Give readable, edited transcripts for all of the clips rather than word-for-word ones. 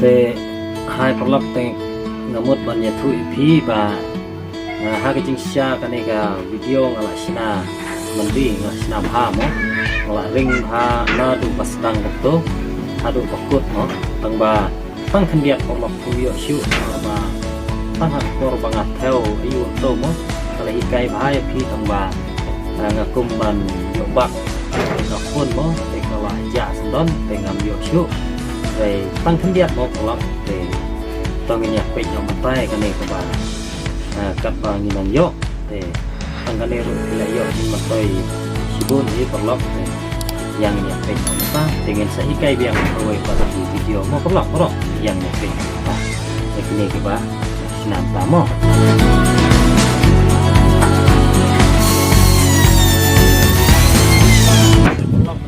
te hai perlap te ngamut ban ya thu pi ba ha ke jing sha ka ne ka video ngala sina mandi ngala sina bha mo ngala ring ha na du pasdang to adu bakut mo tang ba tang khandiat perlap pu yo shu ba tang ha kor bangat theo ayu to mo kala ikai bha ya pi tang ba ngakum ban yo bak ka khon mo te kala ja sandon te ngam yo shu về tăng thân điện một lắm để tôi nghe nhạc bệnh trong tay cái này các bạn cặp nhìn bằng dốc để tăng cái này rồi lại dốc nhưng mà tôi chỉ buồn gì còn lắm để yang nhạc bệnh trong tay thì nghe sẽ cây biang rồi pada video mau các bạn yang nhạc bệnh để cái này các bạn làm tám mo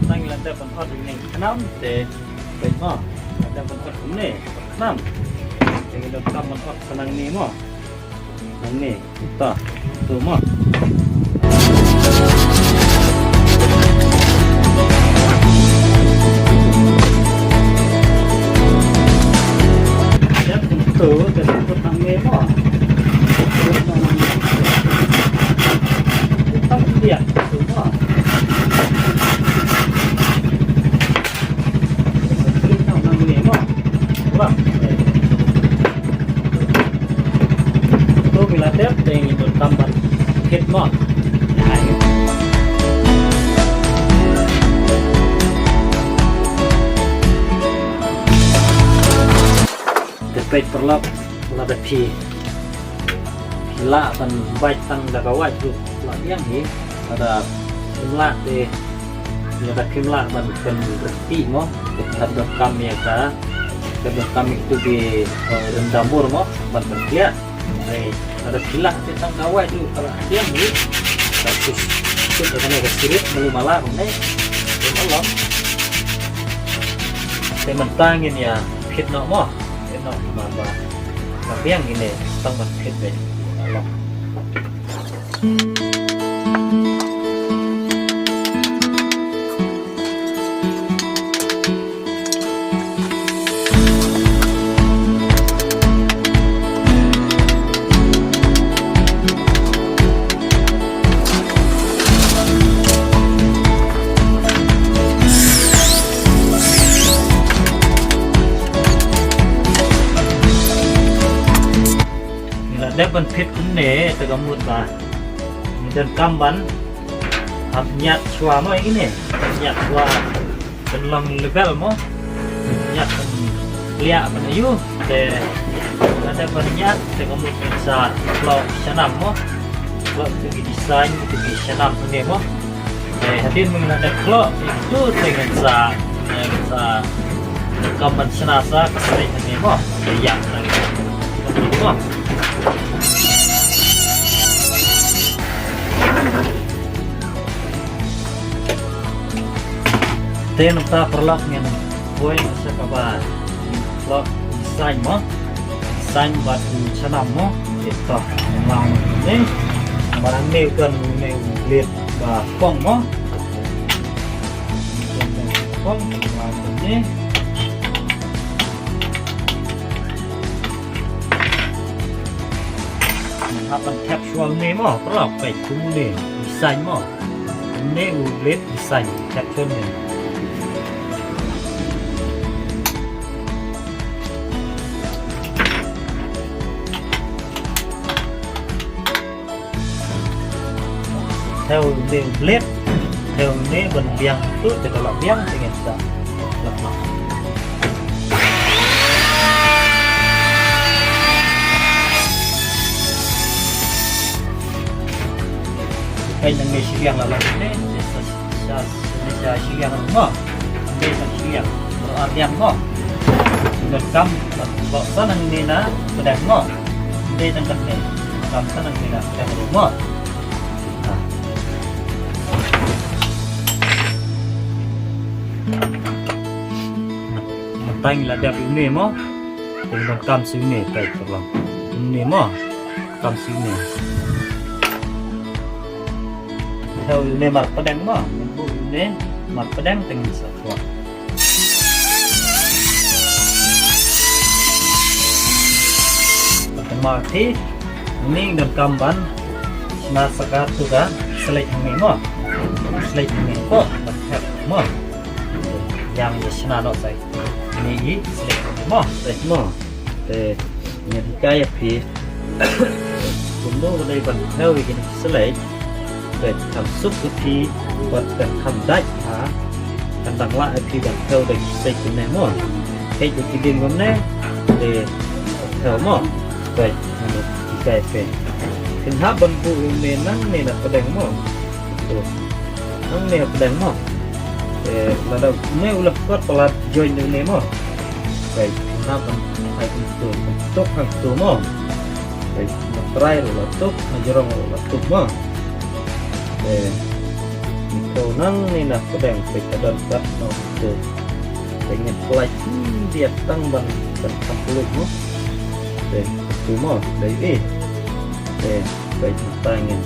tăng lên đây phần hot này năm để baik mo ada bentuk ini enam yang kita tambah senang ni mo ini kita tu mo ya tu dari bentuk ni mo kita lihat tu mo itu bila tep yang itu tambah hit mo tepet perlap lada pi hila dan baik tang daga wajib lah yang ni ada himla de ada himla dan bukan berarti mo kita kami ya sebelum kami itu di rendamur mo berkerja ada silah tentang kawai itu kalau dia ni bagus itu dengan ada sirit belum malam ni malam saya mentangin ya hit no mo mama tapi yang ini tambah hit deh malamได้บันพิษคุณเนตะกมุดมาเดินกำบันทำหยัดชัวมั้ยนี่หยัดชัวเป็นลองเลเวลมั้งหยัดเป็นเลี้ยมันอายุแต่ada banyak teknologi bisa kalau senam mo kalau itu desain itu senam ini mo hadir mengenai kalau itu dengan bisa kampan senasa kesini ini mo yang mo ten ta perlak ngen boy sa kaban lok desain mo desain batu senam mo itu lang ni barang ni kan ni lihat ba kong mo kong lang ni akan capsule ni mo perlak baik ni desain mo ni lihat desain capsule ni theo đường lết theo nế bên biang tu để kalau biang dengan sa lemak kain yang siang lah ni sa siang mo ni sa siang berartian mo rekam bawa sana ni na pedang mo ni tengah ni kam sana ni na pedang mo tang là đẹp ini mo dengan kam sini baik tolong ini mo kam sini theo ini mặt pedang mo ini mặt pedang dengan satu mati ning dan kamban na sakatu ka select ni mo select ni ko bakit mo yang yesna no sai ni select mo nhận cái phía cũng có đây bằng theo cái select về cảm xúc cái phía và cần thầm đách hả cần bằng lại khi bằng theo để xây cái này mà cái điểm của nó để theo mà vậy cái về thì hấp bần phụ nên nắng này là cái đèn mà nắng này là cái đèn mà là đâu nếu là có là join được này mà vậy hấp bần hay cũng tốt hàng tuh mà vậy một try là tốt mà jorong là tốt mà kalau nang ni nak pedang pekadan kat no tu dengan pelaj dia tangban dan kapuluk mo tu mo dai baik tangin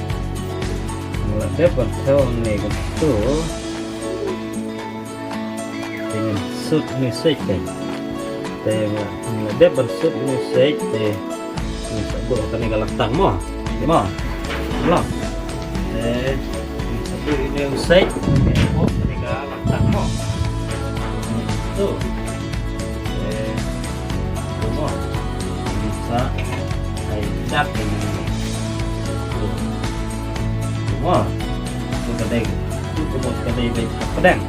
mula depan theo ni tu dengan sud music mula depan sud music ni sebut kan ni galak tang mo lo ini usai ketika letak mo itu semua bisa hijack ini semua itu kedai baik pedang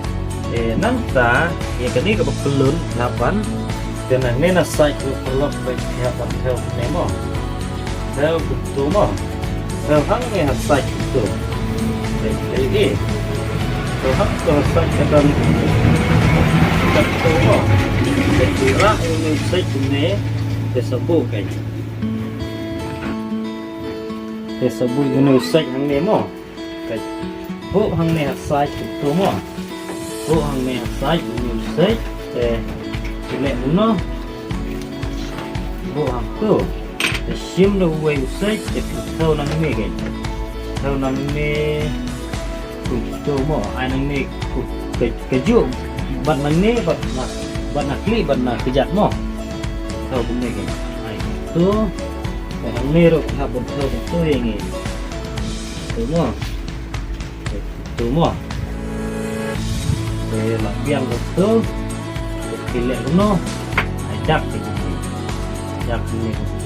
nangsa ya kedai ke belun lapan dan ini nasai ke pelok baik lapan theo nemo theo betul mo theo hang ni nasai itu jadi Tuhan selesai dan tertutup jadi Indonesia ini disebut Indonesia yang nemo bu hang ne sai tu mo bu hang ne sai Indonesia cile uno bu hang tu sim do we usai theo nang ni theo nang ni tu mo ai nang ni keju ban nang ni ban nakli ban nak kejat mo tau bune ke ai tu nang ni ro ha bon tu yang ni tu mo la biang tu kile no ai dak ni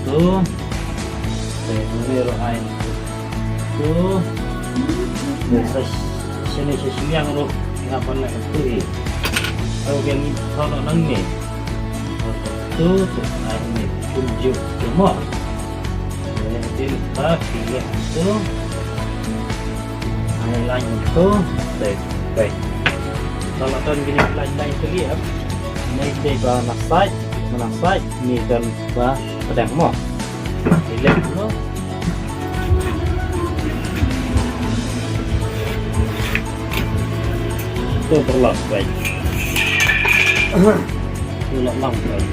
tu ni ro ai tu sini yang ro apa nak tu kalau yang kalau nang ni tu ni tunjuk semua jadi tapi itu lain tu baik kalau tahun gini lain tu lihat ini dia nasai ni dan pedang mo lihat tu itu berlap baik berlap lang baik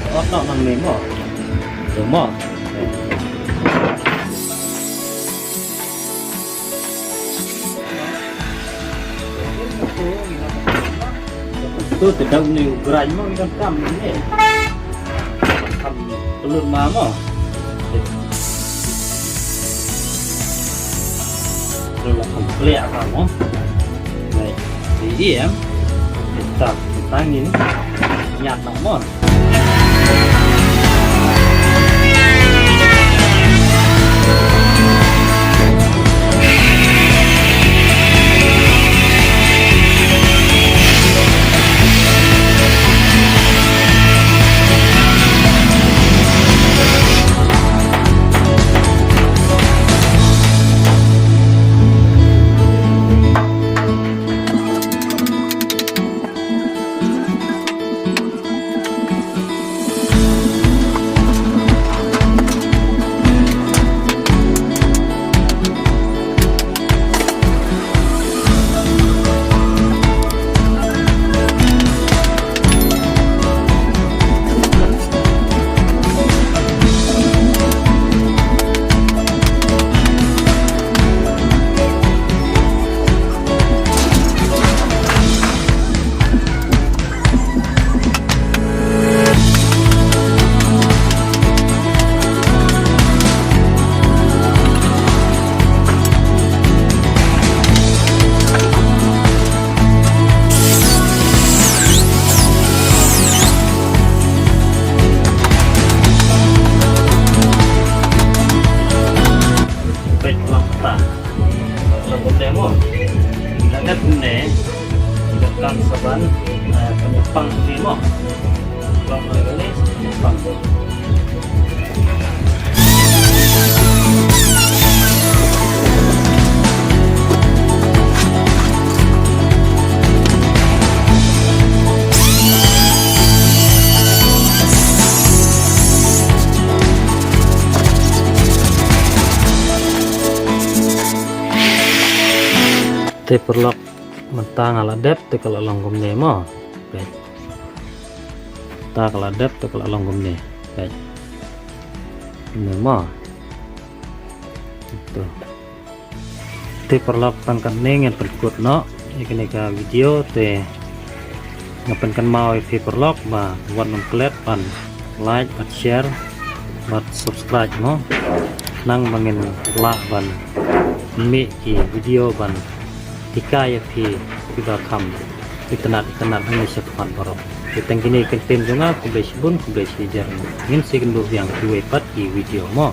otak nang nemo semua itu tidak ni gerai mo ikan kam ni kam telur mama telur komplit kamu baik jadi ya kita tangin nyat nomor te perlok mentang ala dep te kalau longgom ne mo baik ta kalau dep te kalau longgom ne baik ini mo itu te perlok pangkat ning yang berikut no ini ka video te ngapain kan mau perlok ma wan klik pan like dan share dan subscribe mo nang mangin la ban mi ki video ban tika ya pi bakam itanat ini sepan barok kita gini kan tim juga kubes bun kubes hijar ngin segendu yang 2 part di video mo